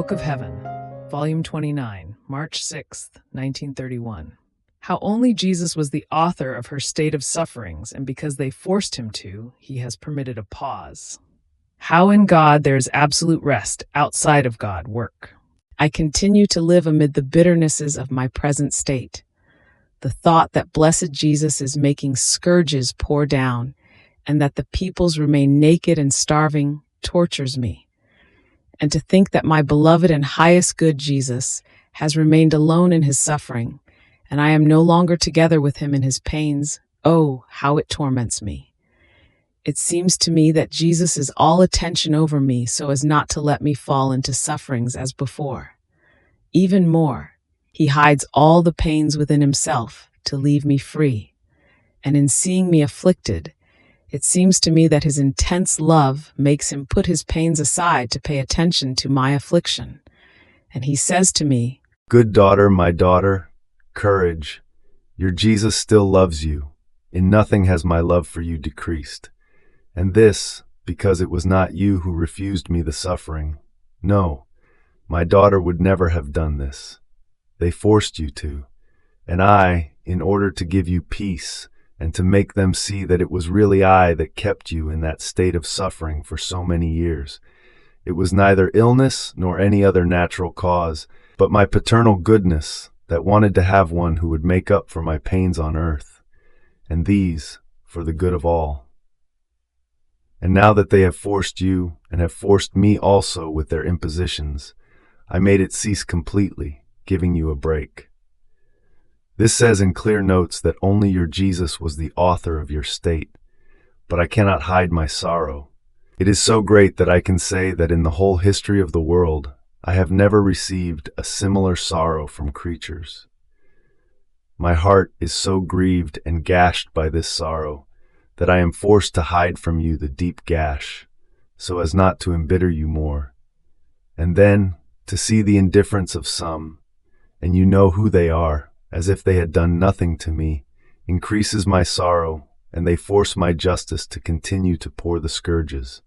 Book of Heaven, Volume 29, March 6th, 1931. How only Jesus was the author of her state of sufferings, and because they forced him to, he has permitted a pause. How in God there is absolute rest, outside of God work. I continue to live amid the bitternesses of my present state. The thought that blessed Jesus is making scourges pour down, and that the peoples remain naked and starving, tortures me. And to think that my beloved and highest good Jesus has remained alone in his suffering, and I am no longer together with him in his pains, oh, how it torments me. It seems to me that Jesus is all attention over me so as not to let me fall into sufferings as before. Even more, he hides all the pains within himself to leave me free. And in seeing me afflicted, it seems to me that his intense love makes him put his pains aside to pay attention to my affliction. And he says to me, "Good daughter, my daughter, courage. Your Jesus still loves you. In nothing has my love for you decreased. And this, because it was not you who refused me the suffering. No, my daughter would never have done this. They forced you to. And I, in order to give you peace, and to make them see that it was really I that kept you in that state of suffering for so many years. It was neither illness nor any other natural cause, but my paternal goodness that wanted to have one who would make up for my pains on earth, and these for the good of all. And now that they have forced you, and have forced me also with their impositions, I made it cease completely, giving you a break. This says in clear notes that only your Jesus was the author of your state, but I cannot hide my sorrow. It is so great that I can say that in the whole history of the world, I have never received a similar sorrow from creatures. My heart is so grieved and gashed by this sorrow that I am forced to hide from you the deep gash, so as not to embitter you more. And then, to see the indifference of some, and you know who they are, as if they had done nothing to me, increases my sorrow, and they force my justice to continue to pour the scourges.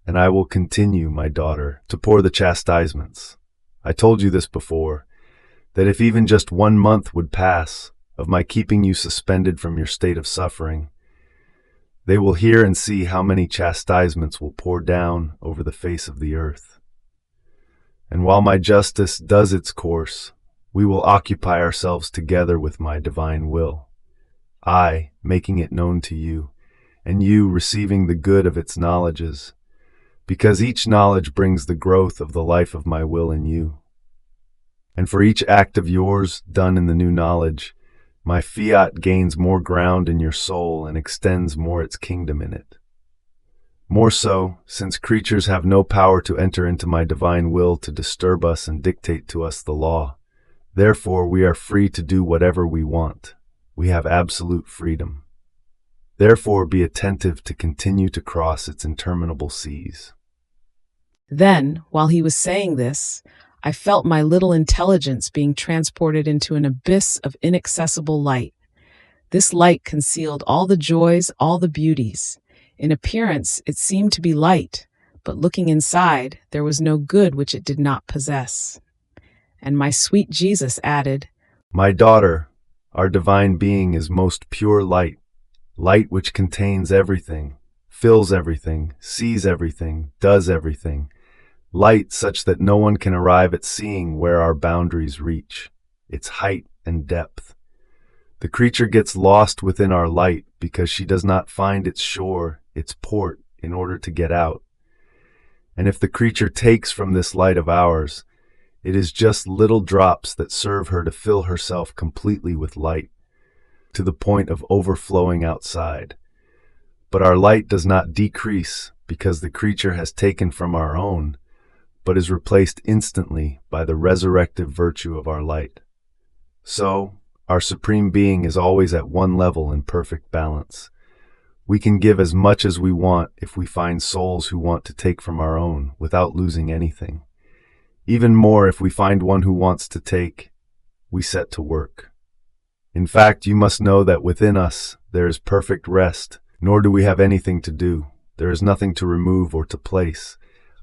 And I will continue, my daughter, to pour the chastisements. I told you this before, that if even just 1 month would pass of my keeping you suspended from your state of suffering, they will hear and see how many chastisements will pour down over the face of the earth. And while my justice does its course, we will occupy ourselves together with my divine will, I making it known to you, and you receiving the good of its knowledges, because each knowledge brings the growth of the life of my will in you. And for each act of yours done in the new knowledge, my fiat gains more ground in your soul and extends more its kingdom in it. More so, since creatures have no power to enter into my divine will to disturb us and dictate to us the law. Therefore, we are free to do whatever we want. We have absolute freedom. Therefore, be attentive to continue to cross its interminable seas. Then, while he was saying this, I felt my little intelligence being transported into an abyss of inaccessible light. This light concealed all the joys, all the beauties. In appearance, it seemed to be light, but looking inside, there was no good which it did not possess. And my sweet Jesus added, "My daughter, our divine being is most pure light, light which contains everything, fills everything, sees everything, does everything, light such that no one can arrive at seeing where our boundaries reach, its height and depth. The creature gets lost within our light because she does not find its shore, its port, in order to get out. And if the creature takes from this light of ours, it is just little drops that serve her to fill herself completely with light, to the point of overflowing outside. But our light does not decrease because the creature has taken from our own, but is replaced instantly by the resurrective virtue of our light. So, our Supreme Being is always at one level in perfect balance. We can give as much as we want if we find souls who want to take from our own without losing anything. Even more if we find one who wants to take, we set to work. In fact, you must know that within us there is perfect rest, nor do we have anything to do. There is nothing to remove or to place.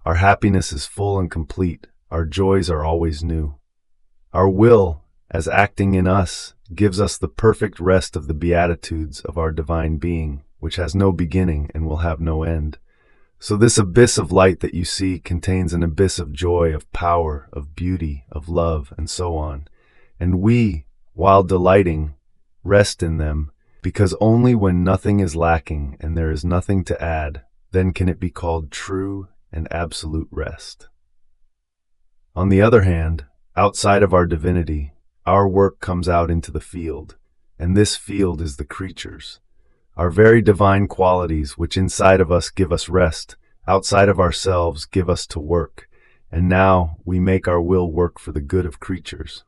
Our happiness is full and complete. our joys are always new. Our will, as acting in us, gives us the perfect rest of the beatitudes of our divine being, which has no beginning and will have no end. So this abyss of light that you see contains an abyss of joy, of power, of beauty, of love, and so on. And we, while delighting, rest in them, because only when nothing is lacking and there is nothing to add, then can it be called true and absolute rest. On the other hand, outside of our divinity, our work comes out into the field, and this field is the creatures. Our very divine qualities, which inside of us give us rest, outside of ourselves give us to work, and now we make our will work for the good of creatures.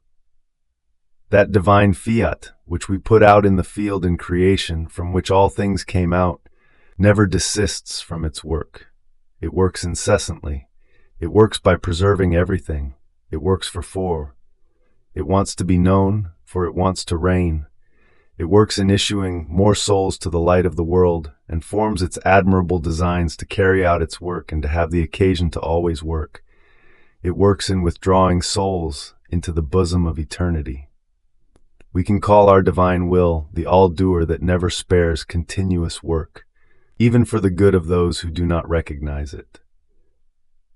That divine fiat, which we put out in the field in creation, from which all things came out, never desists from its work. It works incessantly. It works by preserving everything. It works for four. It wants to be known, for it wants to reign. It works in issuing more souls to the light of the world, and forms its admirable designs to carry out its work and to have the occasion to always work. It works in withdrawing souls into the bosom of eternity. We can call our divine will the all-doer that never spares continuous work, even for the good of those who do not recognize it.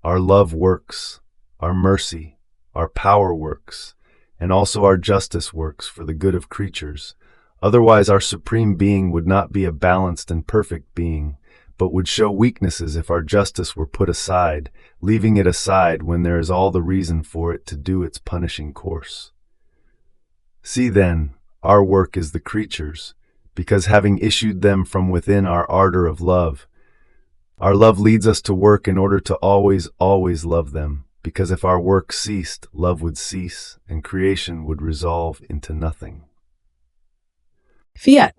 Our love works, our mercy, our power works, and also our justice works for the good of creatures. Otherwise, our supreme being would not be a balanced and perfect being, but would show weaknesses if our justice were put aside, leaving it aside when there is all the reason for it to do its punishing course. See then, our work is the creatures, because having issued them from within our ardor of love, our love leads us to work in order to always, always love them, because if our work ceased, love would cease, and creation would resolve into nothing. Fiat.